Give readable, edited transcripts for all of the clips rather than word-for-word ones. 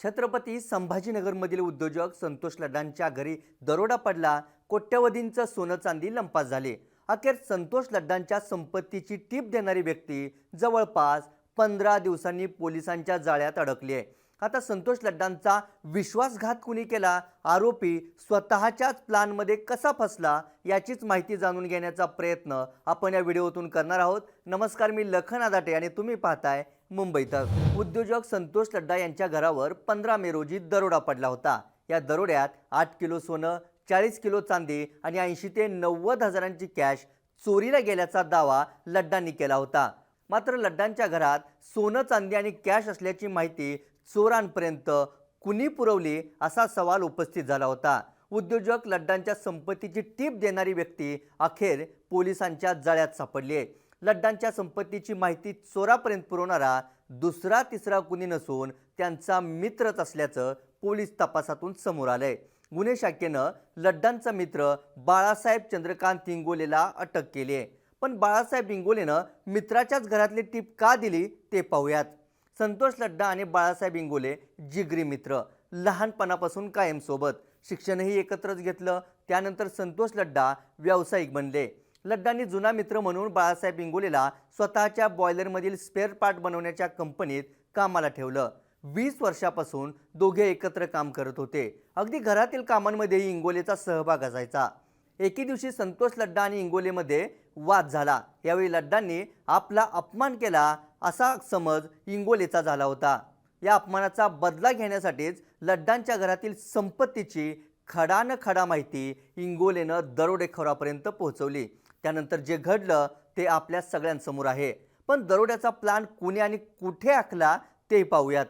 छत्रपती संभाजीनगरमधील उद्योजक संतोष लड्डांच्या घरी दरोडा पडला. कोट्यवधींचं सोनं चांदी लंपास झाले. अखेर संतोष लड्डांच्या संपत्तीची टीप देणारी व्यक्ती जवळपास 15 दिवसांनी पोलिसांच्या जाळ्यात अडकली आहे. आता संतोष लड्डांचा विश्वासघात कुणी केला, आरोपी स्वतःच्याच प्लॅनमध्ये कसा फसला, याचीच माहिती जाणून घेण्याचा प्रयत्न आपण या व्हिडिओतून करणार आहोत. नमस्कार, मी लखन आदाटे आणि तुम्ही पाहताय मुंबई तक. उद्योजक संतोष लड्डा यांच्या घरावर 15 मे रोजी दरोडा पडला होता. या दरोड्यात 8 किलो सोनं, 40 किलो चांदी आणि 80 ते 90 हजारांची कॅश चोरीला गेल्याचा दावा लड्डांनी केला होता. मात्र लड्डांच्या घरात सोनं, चांदी आणि कॅश असल्याची माहिती चोरांपर्यंत कुणी पुरवली, असा सवाल उपस्थित झाला होता. उद्योजक लड्डांच्या संपत्तीची टीप देणारी व्यक्ती अखेर पोलिसांच्या जाळ्यात सापडली आहे. लड्डांच्या संपत्तीची माहिती चोरापर्यंत पुरवणारा दुसरा तिसरा कुणी नसून त्यांचा मित्रच असल्याचं पोलीस तपासातून समोर आलंय. गुन्हे शाखेनं लड्डांचा मित्र बाळासाहेब चंद्रकांत इंगोलेला अटक केली आहे. पण बाळासाहेब इंगोलेनं मित्राच्याच घरातली टीप का दिली ते पाहूयात. संतोष लड्डा आणि बाळासाहेब इंगोले जिगरी मित्र, लहानपणापासून कायम सोबत, शिक्षणही एकत्रच घेतलं. त्यानंतर संतोष लड्डा व्यावसायिक बनले. लड्डांनी जुना मित्र म्हणून बाळासाहेब इंगोलेला स्वतःच्या बॉयलरमधील स्पेअर पार्ट बनवण्याच्या कंपनीत कामाला ठेवलं. 20 वर्षापासून दोघे एकत्र काम करत होते. अगदी घरातील कामांमध्येही इंगोलेचा सहभाग असायचा. एके दिवशी संतोष लड्डा आणि इंगोलेमध्ये वाद झाला. यावेळी लड्डांनी आपला अपमान केला असा समज इंगोलेचा झाला होता. या अपमानाचा बदला घेण्यासाठीच लड्डांच्या घरातील संपत्तीची खडा माहिती इंगोलेनं दरोडेखोरापर्यंत पोहोचवली. त्यानंतर जे घडलं ते आपल्या सगळ्यांसमोर आहे. पण दरोड्याचा प्लॅन कुणी आणि कुठे आखला ते पाहूयात.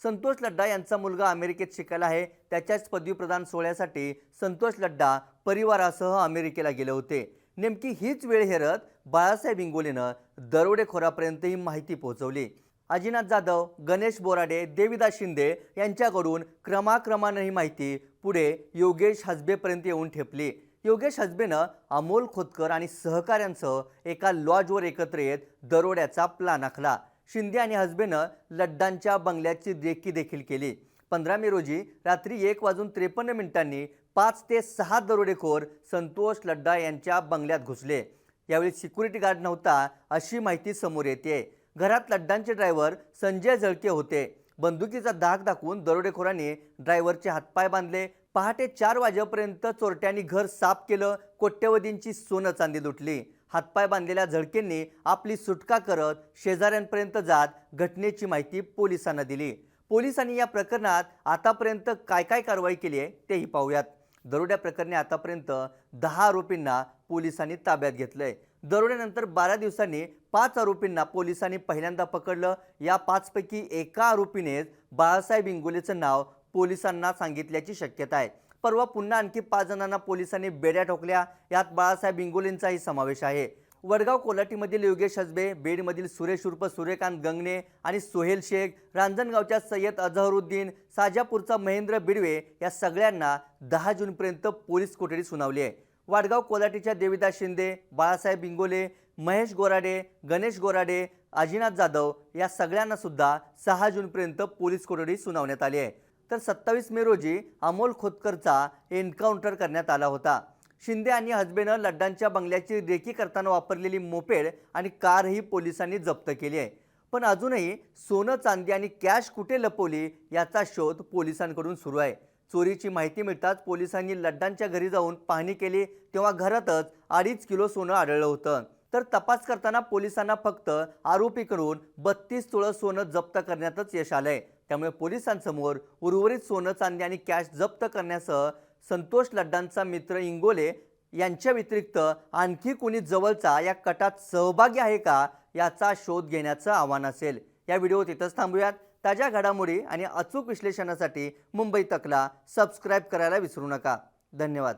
संतोष लड्डा यांचा मुलगा अमेरिकेत शिकायला आहे. त्याच्याच पदवीप्रदान सोहळ्यासाठी संतोष लड्डा परिवारासह अमेरिकेला गेले होते. नेमकी हीच वेळ हेरत बाळासाहेब इंगोलेनं दरोडेखोरापर्यंत ही माहिती पोहोचवली. अजिनाथ जाधव, गणेश बोराडे, देविदास शिंदे यांच्याकडून क्रमाक्रमानं ही माहिती पुढे योगेश हसबेपर्यंत येऊन ठेपली. योगेश हसबेनं अमोल खोतकर आणि सहकाऱ्यांसह एका लॉजवर एकत्र येत दरोड्याचा प्लॅन आखला. शिंदे आणि हसबेनं लड्डांच्या बंगल्याची देखी देखील केली. 15 मे रोजी रात्री 1:53 5 ते 6 दरोडेखोर संतोष लड्डा यांच्या बंगल्यात घुसले. यावेळी सिक्युरिटी गार्ड नव्हता अशी माहिती समोर येते. घरात लड्डांचे ड्रायव्हर संजय जळके होते. बंदुकीचा धाक दाखवून दरोडेखोरांनी ड्रायव्हरचे हातपाय बांधले. पहाटे 4 वाजेपर्यंत चोरट्यांनी घर साफ केलं. कोट्यवधींची सोनं चांदी लुटली. हातपाय बांधलेल्या झळकेंनी आपली सुटका करत शेजाऱ्यांपर्यंत जात घटनेची माहिती पोलिसांना दिली. पोलिसांनी या प्रकरणात आतापर्यंत काय कारवाई केली आहे तेही पाहूयात. दरोड्या प्रकरणी आतापर्यंत 10 आरोपींना पोलिसांनी ताब्यात घेतलंय. दरोड्यानंतर 12 दिवसांनी 5 आरोपींना पोलिसांनी पहिल्यांदा पकडलं. या 5 पैकी एका आरोपीनेच बाळासाहेब इंगोलेचं नाव पोलिसांना सांगितल्याची शक्यता आहे. परवा पुन्हा आणखी 5 जणांना पोलिसांनी बेड्या ठोकल्या. यात बाळासाहेब इंगोलेंचाही समावेश आहे. वडगाव कोल्हाटीमधील योगेश हसबे, बेडमधील सुरेश उर्फ सूर्यकांत गंगणे आणि सोहेल शेख, रांजणगावच्या सय्यद अझहरुद्दीन, साजापूरचा महेंद्र बिडवे या सगळ्यांना 10 जूनपर्यंत पोलीस कोठडी सुनावली आहे. वडगाव कोल्हाटीच्या देविदास शिंदे, बाळासाहेब इंगोले, महेश गोराडे, गणेश गोराडे, अजिनाथ जाधव या सगळ्यांना सुद्धा 6 जूनपर्यंत पोलीस कोठडी सुनावण्यात आली आहे. तर 27 मे रोजी अमोल खोतकरचा एन्काउंटर करण्यात आला होता. शिंदे आणि हसबेनं लड्डांच्या बंगल्याची रेकी करताना वापरलेली मोपेड आणि कारही पोलिसांनी जप्त केली आहे. पण अजूनही सोनं, चांदी आणि कॅश कुठे लपवली याचा शोध पोलिसांकडून सुरू आहे. चोरीची माहिती मिळताच पोलिसांनी लड्डांच्या घरी जाऊन पाहणी केली. तेव्हा घरातच 2.5 किलो सोनं आढळलं होतं. तर तपास करताना पोलिसांना फक्त आरोपीकडून 32 तोळं सोनं जप्त करण्यातच यश आलंय. त्यामुळे पोलिसांसमोर उर्वरित सोनं, चांदी आणि कॅश जप्त करण्यासह संतोष लड्डांचा मित्र इंगोले यांच्या व्यतिरिक्त आणखी कोणी जवळचा या कटात सहभागी आहे का याचा शोध घेण्याचं आव्हान असेल. या व्हिडिओत इथंच थांबूयात. ताज्या घडामोडी आणि अचूक विश्लेषणासाठी मुंबई तकला सबस्क्राईब करायला विसरू नका. धन्यवाद.